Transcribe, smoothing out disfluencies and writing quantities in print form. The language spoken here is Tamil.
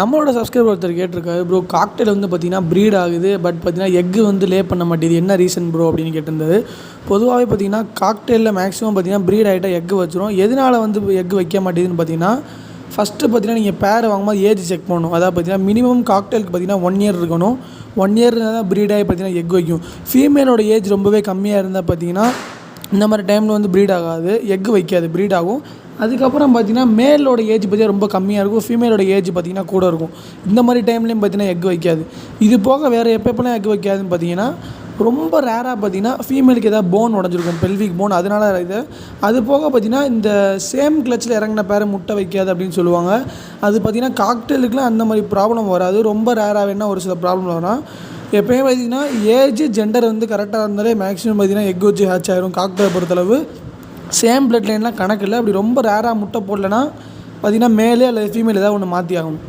நம்மளோட சப்ஸ்கிரைபர் ஒருத்தர் கேட்டிருக்காரு, ப்ரோ காக்டெயில் வந்து பார்த்தீங்கன்னா ப்ரீட் ஆகுது. பட் பார்த்தீங்கன்னா எக்கு வந்து லே பண்ண மாட்டேங்குது, என்ன ரீசன் ப்ரோ அப்படின்னு கேட்டிருந்தது. பொதுவாகவே பார்த்தீங்கன்னா காக்டெயிலில் மேக்ஸிமம் பார்த்தீங்கன்னா ப்ரீட் ஆகிட்டால் எக்கு வச்சிரும். எதனால் வந்து எக்கு வைக்க மாட்டேங்குதுன்னு பார்த்தீங்கன்னா, ஃபஸ்ட்டு பார்த்தீங்கன்னா நீங்கள் பேர் வாங்கும்போது ஏஜ் செக் பண்ணணும். அதாவது பார்த்தீங்கன்னா மினிமம் காக்டெயிலுக்கு பார்த்தீங்கன்னா 1 இயர் இருக்கணும். 1 இயர் தான் ப்ரீட் ஆகி பார்த்தீங்கன்னா எக் வைக்கும். ஃபீமேலோட ஏஜ் ரொம்பவே கம்மியாக இருந்தால் பார்த்தீங்கன்னா இந்த மாதிரி டைமில் வந்து ப்ரீட் ஆகாது, எக்கு வைக்காது, ப்ரீட் ஆகும். அதுக்கப்புறம் பார்த்தீங்கன்னா மேலோட ஏஜ் பார்த்தீங்கன்னா ரொம்ப கம்மியாக இருக்கும், ஃபீமேலோட ஏஜ் பார்த்தீங்கன்னா கூட இருக்கும். இந்த மாதிரி டைம்லேயும் பார்த்தீங்கன்னா எக் வைக்காது. இது போக வேறு எப்போலாம் எக் வைக்காதுன்னு பார்த்தீங்கன்னா, ரொம்ப ரேராக பார்த்தீங்கன்னா ஃபீமேலுக்கு எதாவது போன் உடஞ்சிருக்கும், பெல்விக் போன், அதனால இது. அது போக பார்த்தீங்கன்னா இந்த சேம் கிளச்சில் இறங்கின பேரை முட்டை வைக்காது அப்படின்னு சொல்லுவாங்க. அது பார்த்தீங்கன்னா காக்டெயிலுக்குலாம் அந்த மாதிரி ப்ராப்ளம் வராது, ரொம்ப ரேராக வேணால் ஒரு சில ப்ராப்ளம் வரும். எப்போயும் பார்த்தீங்கன்னா ஏஜ் ஜெண்டர் வந்து கரெக்டாக இருந்தாலே மேக்ஸிமம் பார்த்தீங்கன்னா எக் வச்சு ஹேட்ச் ஆகிரும். காக்டெயிலை பொறுத்தளவு சேம் பிளட் லைன்லாம் கணக்கு இல்லை. அப்படி ரொம்ப ரேராக முட்டை போடலைன்னா பார்த்தீங்கன்னா மேலே அல்லது ஃபீமேல் ஏதாவது ஒன்று மாற்றி ஆகணும்.